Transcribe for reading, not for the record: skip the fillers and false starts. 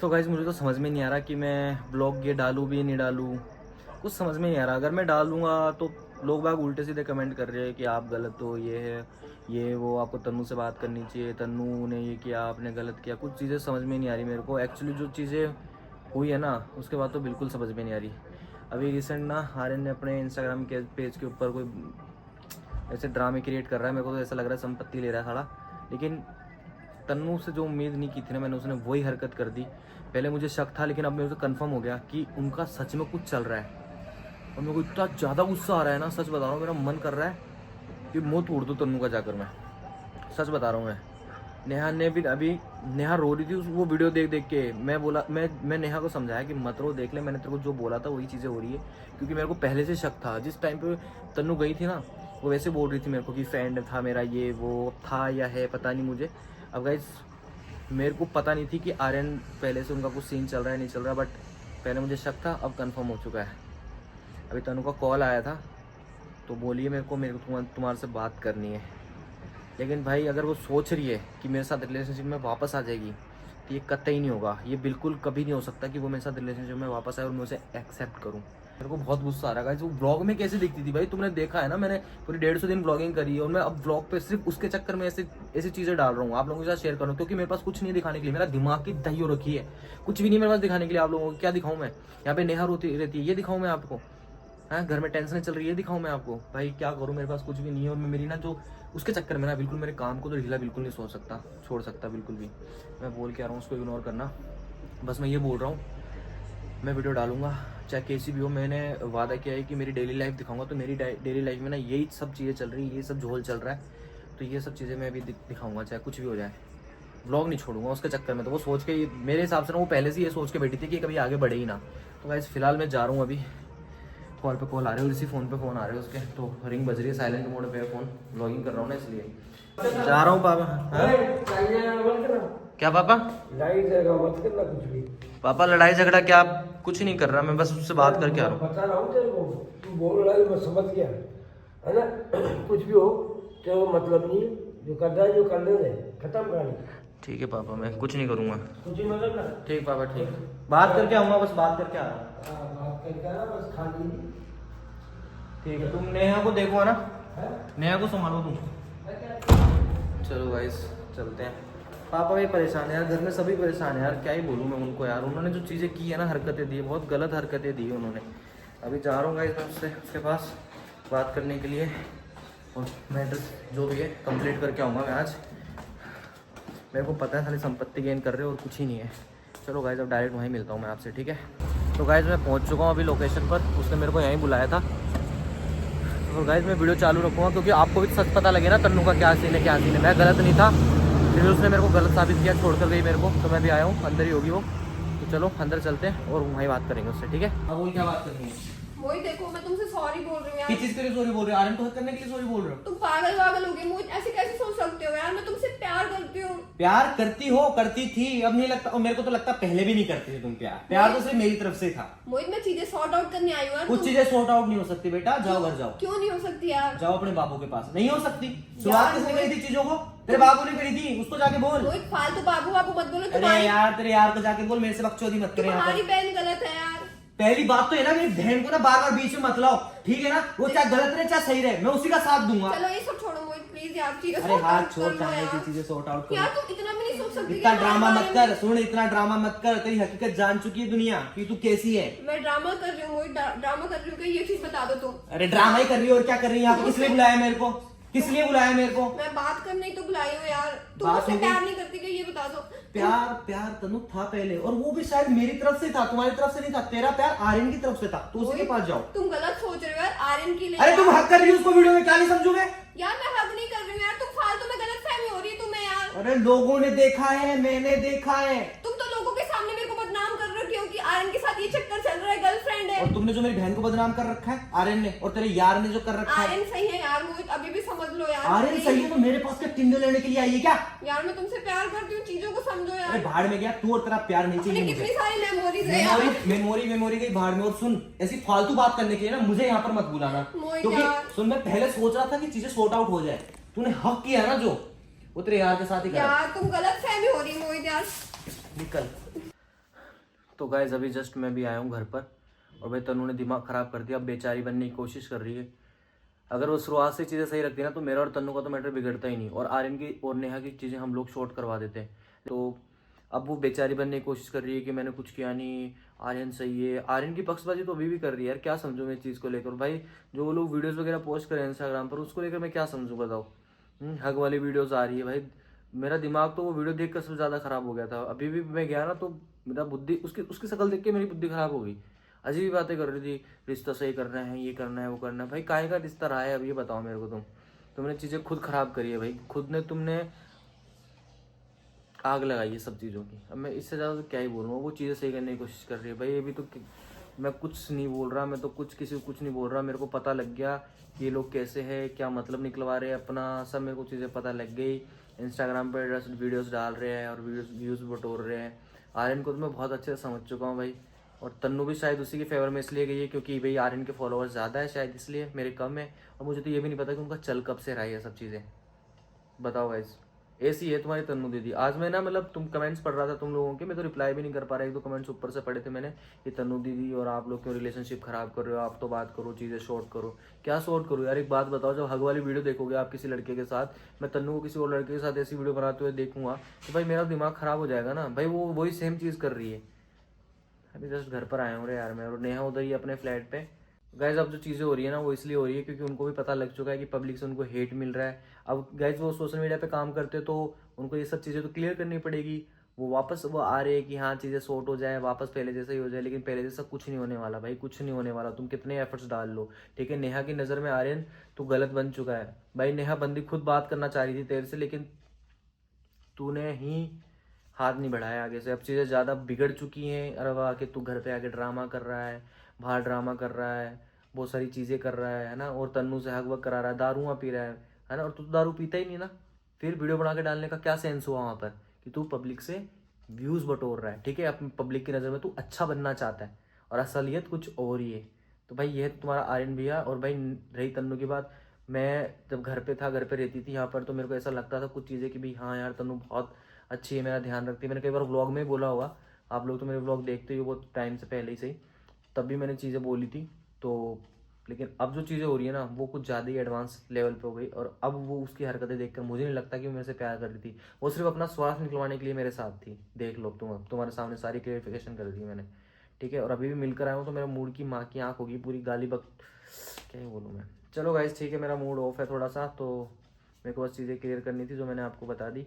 तो गाइस मुझे तो समझ में नहीं आ रहा कि मैं ब्लॉग ये डालूँ भी नहीं डालूँ, कुछ समझ में नहीं आ रहा। अगर मैं डाल दूँगा तो लोग बाग उल्टे सीधे कमेंट कर रहे हैं कि आप गलत हो, ये है ये वो, आपको तन्नू से बात करनी चाहिए, तन्नू ने ये किया, आपने गलत किया। कुछ चीज़ें समझ में नहीं आ रही मेरे को। एक्चुअली जो चीज़ें हुई है ना, उसके बाद तो बिल्कुल समझ में नहीं आ रही। अभी रिसेंट ना आर्यन ने अपने इंस्टाग्राम के पेज के ऊपर कोई ऐसे ड्रामे क्रिएट कर रहा है। मेरे को तो ऐसा लग रहा है संपत्ति ले रहा है साला। लेकिन तन्नू से जो उम्मीद नहीं की थी ना मैंने, उसने वही हरकत कर दी। पहले मुझे शक था, लेकिन अब मेरे को कंफर्म हो गया कि उनका सच में कुछ चल रहा है। और मेरे को इतना ज़्यादा गुस्सा आ रहा है ना, सच बता रहा हूँ, मेरा मन कर रहा है कि मुँह तोड़ दूँ तन्नू का जाकर। मैं सच बता रहा हूँ। मैं नेहा ने भी अभी, नेहा रो रही थी वो वीडियो देख देख के। मैं बोला, मैं नेहा को समझाया कि मत रो, देख ले, मैंने तेरे को जो बोला था वही चीज़ें हो रही है। क्योंकि मेरे को पहले से शक था। जिस टाइम पे तन्नू गई थी ना, वो वैसे बोल रही थी मेरे को कि फ्रेंड था मेरा, ये वो था या है पता नहीं मुझे। अब गाइस मेरे को पता नहीं थी कि आर्यन पहले से उनका कुछ सीन चल रहा है नहीं चल रहा, बट पहले मुझे शक था, अब कंफर्म हो चुका है। अभी तन्नू का कॉल आया था तो बोलिए मेरे को तुम्हारे से बात करनी है। लेकिन भाई अगर वो सोच रही है कि मेरे साथ रिलेशनशिप में वापस आ जाएगी तो ये कतई नहीं होगा। ये बिल्कुल कभी नहीं हो सकता कि वो मेरे साथ रिलेशनशिप में वापस आए और मैं उसे एक्सेप्ट करूँ। मेरे को बहुत गुस्सा आ रहा है। वो ब्लॉग में कैसे दिखती थी भाई, तुमने देखा है ना, मैंने पूरी 150 दिन ब्लॉगिंग करी है और मैं अब ब्लॉग पे सिर्फ उसके चक्कर में ऐसी चीज़ें डाल रहा हूँ आप लोगों के साथ शेयर करूँ, क्योंकि मेरे पास कुछ नहीं दिखाने के लिए। मेरा दिमाग की दही हो रखी है, कुछ भी नहीं मेरे पास दिखाने के लिए। आप लोगों को क्या दिखाऊँ मैं? यहाँ पे नेहा रोती रहती है, ये दिखाऊँ मैं आपको? हाँ, घर में टेंशन चल रही है, दिखाऊँ मैं आपको? भाई क्या करूँ, मेरे पास कुछ भी नहीं है। और मैं मेरी ना जो उसके चक्कर में ना बिल्कुल मेरे काम को तो ढीला बिल्कुल नहीं छोड़ सकता बिल्कुल भी। मैं बोल के आ रहा हूँ, उसको इग्नोर करना। बस मैं ये बोल रहा हूँ, मैं वीडियो डालूंगा चाहे कैसी भी हो। मैंने वादा किया है कि मेरी डेली लाइफ दिखाऊंगा, तो मेरी डेली लाइफ में ना यही सब चीज़ें चल रही है, ये सब झोल चल रहा है। तो ये सब चीज़ें मैं अभी दिखाऊंगा, चाहे कुछ भी हो जाए। व्लॉग नहीं छोड़ूंगा उसके चक्कर में। तो वो सोच के, मेरे हिसाब से ना वो पहले से ये सोच के बैठी थी कि कभी आगे बढ़े ही ना। तो गाइस फिलहाल मैं जा रहा हूँ। अभी कॉल पे कॉल आ रहे हो, इसी फ़ोन पे फ़ोन आ रहे हो उसके, तो रिंग बज रही है, साइलेंट मोड पे है फ़ोन, व्लॉगिंग कर रहा हूँ ना इसलिए जा रहा हूँ। पापा क्या? पापा लड़ाई झगड़ा मत करना कुछ भी। पापा लड़ाई झगड़ा क्या? आप कुछ नहीं कर रहा, मैं बस उससे बात करके आ रहा हूँ। बता रहा हूँ तेरे को, तू बोल रहा है मैं समझ गया है ना। कुछ भी हो तो मतलब नहीं, जो कर रहा है जो करने दे, खत्म कहानी। ठीक है पापा, मैं कुछ नहीं करूँगा। कुछ ही मतलब ना। ठीक पापा, ठीक, बात करके आऊँगा, बस बात करके आ रहा हूँ। बात करके आना बस, खाली। ठीक है, तुम नेहा को देखो ना, नेहा को संभालो तुम। चलो गाइस चलते हैं। पापा भी परेशान है यार, घर में सभी परेशान है यार, क्या ही बोलूँ मैं उनको यार। उन्होंने जो चीज़ें की है ना, हरकतें दी है, बहुत गलत हरकतें दी है उन्होंने। अभी जा रहा हूँ गाइस मैं उसके पास बात करने के लिए, और मैटर जो भी है कंप्लीट करके आऊँगा मैं आज। मेरे को पता है खाली संपत्ति गेन कर रहे हो और कुछ ही नहीं है। चलो गाइस अब डायरेक्ट वहीं मिलता हूँ मैं आपसे, ठीक है? तो गाइस मैं पहुँच चुका हूँ अभी लोकेशन पर, उसने मेरे को यहीं बुलाया था। तो गाइस मैं वीडियो चालू रखूँगा क्योंकि आपको भी सच पता लगे ना तन्नू का क्या सीन है क्या सीन है। मैं गलत नहीं था, फिर उसने मेरे को गलत साबित किया, छोड़ कर गई मेरे को। तो मैं भी आया हूँ, अंदर ही होगी वो। तो चलो अंदर चलते हैं और वहीं बात करेंगे उससे, ठीक है? अब वो क्या बात करनी है? वही देखो, मैं तुमसे सॉरी बोल रही हूँ यार। किस चीज के लिए सॉरी बोल रहे हो? आर्यन को हक करने के लिए सॉरी बोल रहे हो? तुम पागल वागल हो गए मोहित, ऐसे कैसे सोच सकते हो यार? मैं तुमसे प्यार करती हूँ। प्यार करती हो, करती थी, अब नहीं लगता। और मेरे को तो लगता पहले भी नहीं करती थी तुम प्यार। प्यार तो सिर्फ मेरी तरफ से था। मोहित मैं चीजें सॉर्ट आउट करने आई हूँ यार। कुछ चीजें सॉर्ट आउट नहीं हो सकती बेटा, जाओ घर जाओ। क्यों नहीं हो सकती यार? जाओ अपने बाबू के पास। नहीं हो सकती? शुरुआत किसने करी थी चीजों को? तेरे बाबू ने करी थी, उसको जाके बोल। मोहित फालतू बाबू बाबू मत बोलो। अरे यार तेरे यार को जाके बोल, मेरे से बकचोदी मत करे। तुम्हारी बहन गलत है यार। पहली बात तो है ना, मेरी बहन को ना बार बार बीच में मत लाओ, ठीक है ना? वो चाहे गलत रहे चाहे सही रहे, मैं उसी का साथ दूंगा। चलो ये सब छोड़ो मोहित प्लीज यार, चीजें अरे sort हाथ out छोड़, कर लो चाहे यार। की चीजें सॉर्ट आउट कर। यार तुम इतना भी नहीं सोच सकते। इतना ड्रामा मत कर, सुन, इतना ड्रामा मत कर। तेरी हकीकत जान चुकी है दुनिया कि तू कैसी है। मैं ड्रामा कर रही हूँ मोहित, ड्रामा कर रही हूँ। ये चीज बता दो तुम। अरे ड्रामा ही कर रही है और क्या कर रही है? आप किस लिए बुलाया मेरे को? किस लिए बुलाया मेरे को? मैं बात करने ही तो बुलाई हूँ यार। तुम बात मुझसे होगी? प्यार नहीं करती क्या, ये बता दो। प्यार तनु था पहले, और वो भी शायद मेरी तरफ से था, तुम्हारी तरफ से नहीं था। तेरा प्यार आर्यन की तरफ से था, तो उसी के पास जाओ। तुम गलत सोच रहे हो यार, आर्यन की। अरे तुम हक कर रही हो उसको वीडियो में, क्या नहीं समझू मैं? यार मैं हक नहीं कर रही हूँ यार, तुम फालतू में गलतफहमी हो रही है तुम्हें यार। अरे लोगों ने देखा है, मैंने देखा है। तुम तो लोगों के सामने मेरे को बदनाम कर रहे हो क्योंकि आर्यन के साथ ये चक्कर चल रहा है, गर्लफ्रेंड है। और तुमने जो मेरी बहन को बदनाम कर रखा है आर्यन ने, और तेरे यार ने जो कर रखा है। आर्यन सही है यार मोहित, अभी भी समझ लो यार। आर्यन सही है तो मेरे पास क्या टिंडे लेने के लिए आई है क्या? यार मैं तुमसे प्यार करती हूँ, चीजों को समझो यार। अरे भाड़ में गया तू, और तेरा प्यार नहीं चाहिए कितनी मुझे। सारी मेमोरीज है यार। मेमोरी गई भाड़ में। और सुन, ऐसी फालतू बात करने के लिए ना मुझे यहाँ पर मत बुलाना, क्योंकि सुन, मैं पहले सोच रहा था कि चीजें सॉर्ट आउट हो जाए। तूने हक किया ना जो, वो तेरे यार के साथ ही करा। यार तुम गलत फहमी हो रही है मोहित यार। निकल। तो गाइज अभी जस्ट मैं भी आया हूँ घर पर, और भाई तनु ने दिमाग ख़राब कर दिया, अब बेचारी बनने की कोशिश कर रही है। अगर वो शुरुआत से चीज़ें सही रखती है ना तो मेरा और तन्नू का तो मैटर बिगड़ता ही नहीं, और आर्यन की और नेहा की चीज़ें हम लोग शॉर्ट करवा देते हैं। तो अब वो बेचारी बनने की कोशिश कर रही है कि मैंने कुछ किया नहीं, आर्यन सही है। आर्यन की पक्षबाजी तो अभी भी कर रही है यार, क्या समझूं मैं इस चीज़ को लेकर भाई। जो वो लोग वीडियोज़ वगैरह पोस्ट करें इंस्टाग्राम पर, उसको लेकर मैं क्या समझूं बताओ। हग वाली वीडियोज़ आ रही है भाई, मेरा दिमाग तो वो वीडियो देख कर सबसे ज़्यादा ख़राब हो गया था। अभी भी मैं गया ना तो मेरा बुद्धि उसकी उसकी शक्ल देख के मेरी बुद्धि ख़राब हो गई। अजीब ही बातें कर रही थी, रिश्ता सही करना है, ये करना है, वो करना है। भाई काहे का रिश्ता रहा है अब ये बताओ मेरे को। तुमने चीज़ें खुद ख़राब करी है भाई, खुद ने तुमने आग लगाई है सब चीज़ों की। अब मैं इससे ज़्यादा तो क्या ही बोलूँ, वो चीज़ें सही करने की कोशिश कर रही है भाई। अभी तो मैं कुछ नहीं बोल रहा, मैं तो किसी को कुछ नहीं बोल रहा। मेरे को पता लग गया कि ये लोग कैसे हैं, क्या मतलब निकलवा रहे हैं अपना, सब मेरे को चीज़ें पता लग गई। इंस्टाग्राम पर जस्ट वीडियोज़ डाल रहे हैं और व्यूज़ बटोर रहे हैं। आर्यन को तो मैं बहुत अच्छे से समझ चुका हूँ भाई, और तन्नू भी शायद उसी के फेवर में इसलिए गई है क्योंकि भाई आर्यन के फॉलोअर्स ज़्यादा है शायद, इसलिए मेरे कम है। और मुझे तो ये भी नहीं पता कि उनका चल कब से रहा है ये सब चीज़ें। बताओ गाइस, ऐसी है तुम्हारी तन्नू दीदी। आज मैं ना मतलब तुम कमेंट्स पढ़ रहा था तुम लोगों के, मैं तो रिप्लाई भी नहीं कर पा रहा। एक दो कमेंट्स ऊपर से पढ़े थे मैंने, ये तन्नू दीदी और आप लोग क्यों रिलेशनशिप खराब कर रहे हो, आप तो बात करो, चीज़ें शॉर्ट करो। क्या शॉर्ट करो यार, एक बात बताओ, जब हग वाली वीडियो देखोगे आप किसी लड़के के साथ, मैं तन्नू को किसी और लड़के के साथ ऐसी वीडियो बनाते हुए देखूंगा तो भाई मेरा दिमाग खराब हो जाएगा ना भाई। वो वही सेम चीज़ कर रही है। अभी जस्ट घर पर आया हूँ रे यार मैं, और नेहा उधर ही अपने फ्लैट पे। गाइज अब जो चीज़ें हो रही है ना वो इसलिए हो रही है क्योंकि उनको भी पता लग चुका है कि पब्लिक से उनको हेट मिल रहा है। अब गाइज वो सोशल मीडिया पे काम करते तो उनको ये सब चीज़ें तो क्लियर करनी पड़ेगी। वो वापस वो आ रहे हैं कि हाँ चीज़ें सॉर्ट हो जाए, वापस पहले जैसा ही हो जाए, लेकिन पहले जैसा कुछ नहीं होने वाला भाई, कुछ नहीं होने वाला। तुम कितने एफर्ट्स डाल लो, ठीक है। नेहा की नज़र में आर्यन तो गलत बन चुका है भाई। नेहा बंदी खुद बात करना चाह रही थी तेरे से, लेकिन तूने ही हाथ नहीं बढ़ाया आगे से। अब चीज़ें ज़्यादा बिगड़ चुकी हैं। अरे वाह कि तू घर पे आके ड्रामा कर रहा है, बाहर ड्रामा कर रहा है, बहुत सारी चीज़ें कर रहा है ना, और तन्नू से हक वक करा रहा है, दारुआं पी रहा है ना। और तू तो दारू पीता ही नहीं ना, फिर वीडियो बना के डालने का क्या सेंस हुआ वहाँ पर कि तू पब्लिक से व्यूज़ बटोर रहा है, ठीक है। अपनी पब्लिक की नज़र में तू अच्छा बनना चाहता है और असलियत कुछ और ही है। तो भाई ये है तुम्हारा आर्यन भैया। और भाई रही तन्नू की बात, मैं जब घर पे था, घर पे रहती थी यहाँ पर, तो मेरे को ऐसा लगता था कुछ चीज़ें कि भाई हाँ यार तन्नू बहुत अच्छी है, मेरा ध्यान रखती है। मैंने कई बार व्लॉग में बोला होगा, आप लोग तो मेरे व्लॉग देखते ही हो बहुत टाइम से पहले ही से ही, तब भी मैंने चीज़ें बोली थी। तो लेकिन अब जो चीज़ें हो रही है ना वो कुछ ज़्यादा ही एडवांस लेवल पे हो गई, और अब वो उसकी हरकतें देखकर मुझे नहीं लगता कि वो मेरे से प्यार कर रही थी। वो सिर्फ अपना स्वार्थ निकलवाने के लिए मेरे साथ थी। देख लो तुम्हारे सामने सारी क्लेरिफिकेशन कर दी मैंने, ठीक है। और अभी भी मिलकर आया हूँ तो मेरा मूड की माँ की आँख होगी पूरी, गाली बक क्या ही बोलूँ मैं। चलो गाइस ठीक है, मेरा मूड ऑफ है थोड़ा सा, तो मेरे को बस चीज़ें क्लियर करनी थी जो मैंने आपको बता दी।